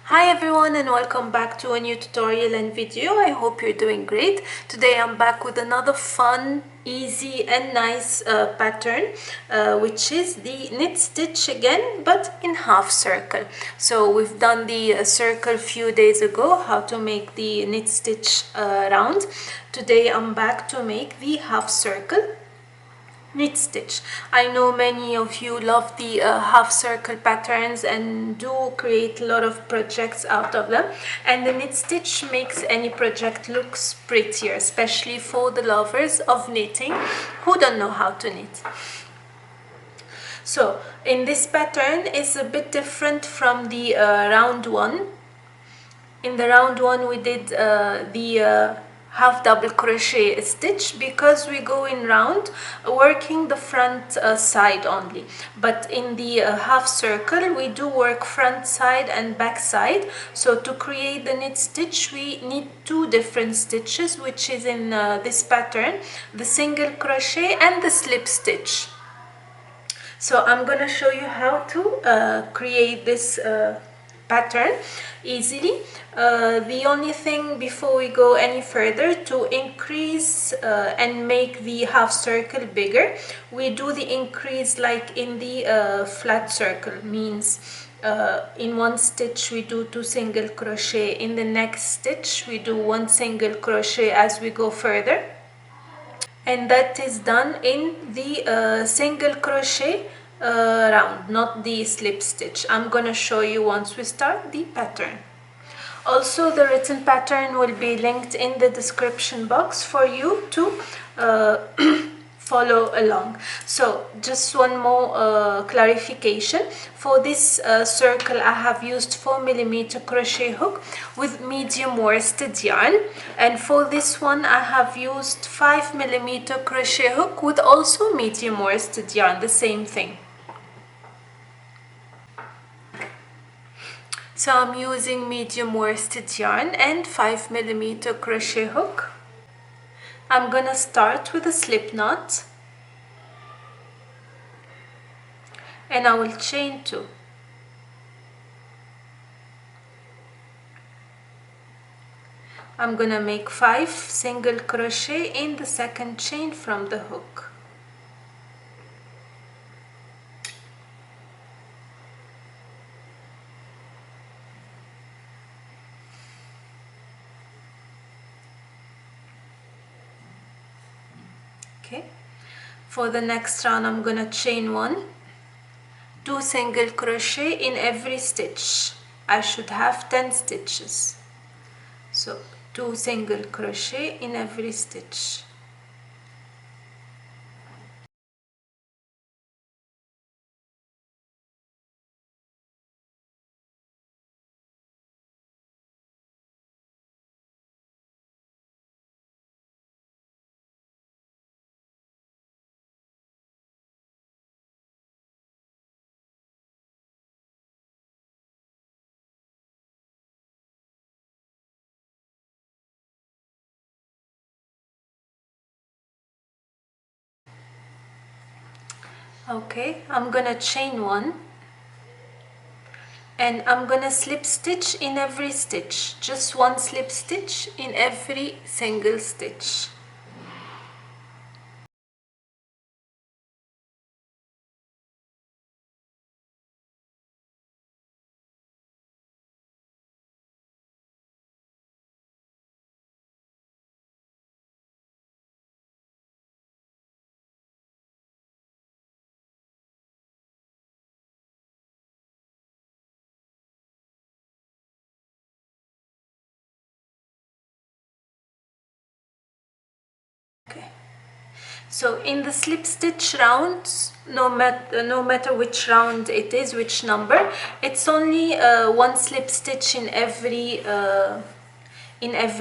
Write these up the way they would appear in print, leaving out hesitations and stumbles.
Hi everyone and welcome back to a new tutorial and video. I hope you're doing great. Today I'm back with another fun, easy and nice pattern which is the knit stitch again, but in half circle. So we've done the circle a few days ago, how to make the knit stitch round. Today I'm back to make the half circle knit stitch. I know many of you love the half circle patterns and do create a lot of projects out of them, and the knit stitch makes any project looks prettier, especially for the lovers of knitting who don't know how to knit. So in this pattern is a bit different from the round one. In the round one we did the half double crochet stitch because we go in round working the front side only, but in the half circle we do work front side and back side. So to create the knit stitch we need two different stitches, which is in this pattern, the single crochet and the slip stitch. So I'm gonna show you how to create this pattern easily. The only thing before we go any further, to increase and make the half circle bigger, we do the increase like in the flat circle, means in one stitch we do 2 single crochet, in the next stitch we do 1 single crochet as we go further, and that is done in the single crochet round, not the slip stitch. I'm gonna show you once we start the pattern. Also, the written pattern will be linked in the description box for you to follow along. So just one more clarification. For this circle I have used 4mm crochet hook with medium worsted yarn, and for this one I have used 5mm crochet hook with also medium worsted yarn, the same thing. So I'm using medium worsted yarn and 5mm crochet hook. I'm gonna start with a slip knot and I will chain 2. I'm gonna make 5 single crochet in the second chain from the hook. Okay, for the next round I'm gonna chain 1, 2 single crochet in every stitch. I should have 10 stitches, so 2 single crochet in every stitch. Okay, I'm gonna chain 1 and I'm gonna slip stitch in every stitch, just 1 slip stitch in every single stitch. Okay, so in the slip stitch rounds, no matter which round it is, which number, it's only 1 slip stitch in every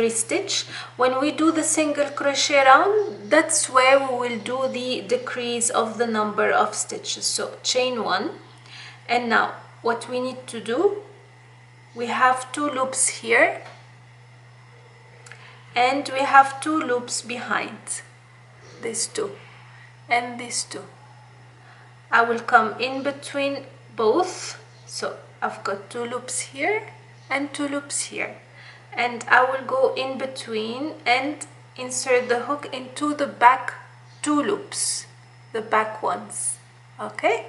stitch. When we do the single crochet round, that's where we will do the decrease of the number of stitches. So chain 1, and now what we need to do, we have 2 loops here and we have 2 loops behind, these 2 and these 2. I will come in between both, so I've got 2 loops here and 2 loops here, and I will go in between and insert the hook into the back 2 loops, the back ones, okay,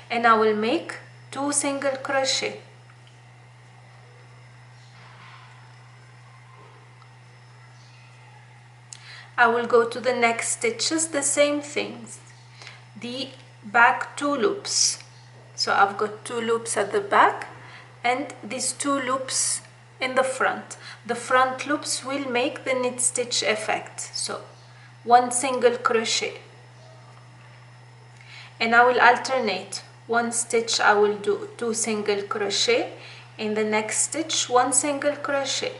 and I will make 2 single crochet. I will go to the next stitches, the same things, the back 2 loops. So I've got 2 loops at the back and these 2 loops in the front. The front loops will make the knit stitch effect. So 1 single crochet, and I will alternate. One stitch I will do 2 single crochet, in the next stitch 1 single crochet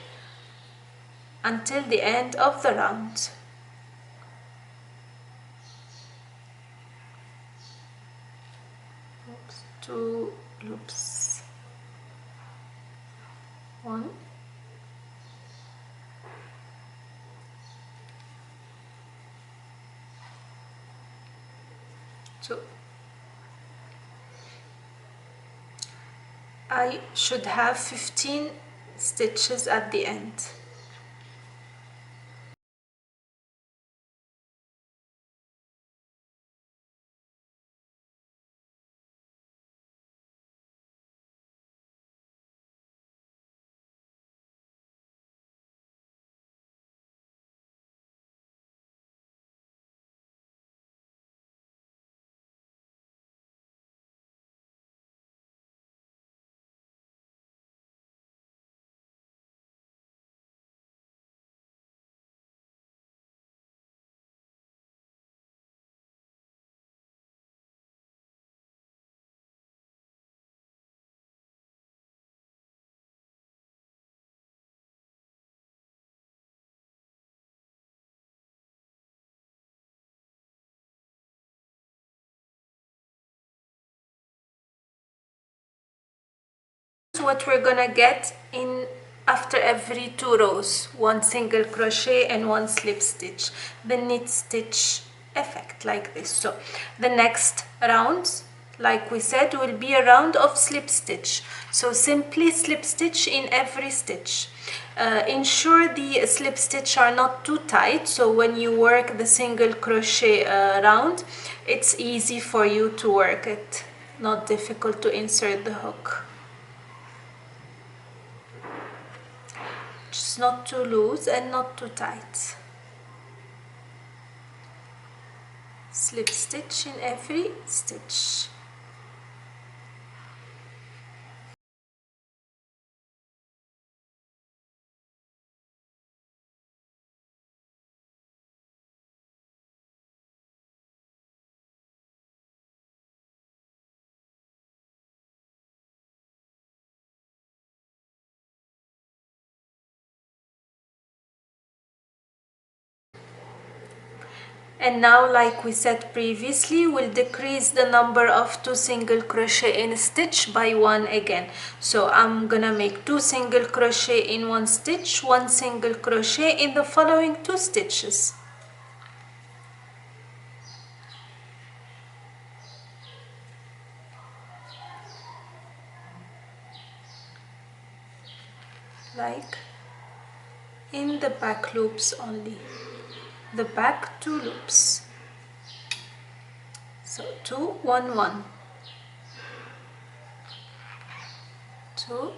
until the end of the round. Oops, 2 loops, 1, 2. I should have 15 stitches at the end. What we're gonna get in after every 2 rows, 1 single crochet and 1 slip stitch, the knit stitch effect, like this. So the next round, like we said, will be a round of slip stitch. So simply slip stitch in every stitch. Ensure the slip stitch are not too tight, so when you work the single crochet round, it's easy for you to work it, not difficult to insert the hook. Just not too loose and not too tight. Slip stitch in every stitch. And now, like we said previously, we'll decrease the number of 2 single crochet in a stitch by 1 again. So I'm gonna make 2 single crochet in 1 stitch, 1 single crochet in the following 2 stitches. Like in the back loops only, the back 2 loops. So 2, 1, 1, 2,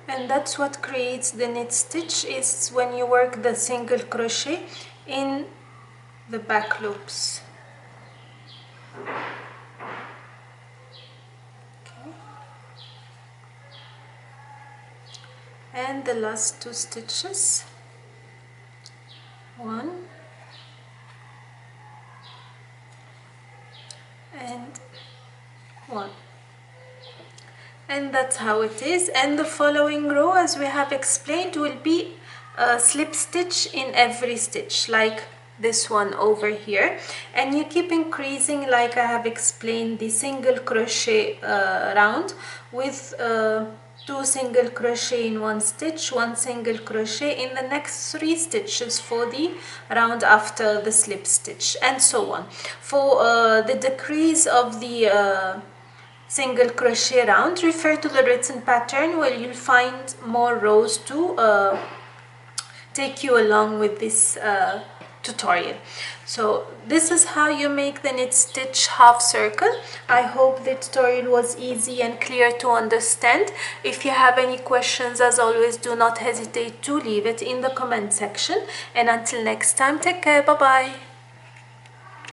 and that's what creates the knit stitch, is when you work the single crochet in the back loops. And the last 2 stitches, 1 and 1, and that's how it is. And the following row, as we have explained, will be a slip stitch in every stitch, like this one over here, and you keep increasing, like I have explained, the single crochet round with 2 single crochet in 1 stitch, 1 single crochet in the next 3 stitches for the round after the slip stitch, and so on. For the decrease of the single crochet round, refer to the written pattern where you'll find more rows to take you along with this tutorial. So this is how you make the knit stitch half circle. I hope the tutorial was easy and clear to understand. If you have any questions, as always, do not hesitate to leave it in the comment section. And until next time, take care. Bye bye.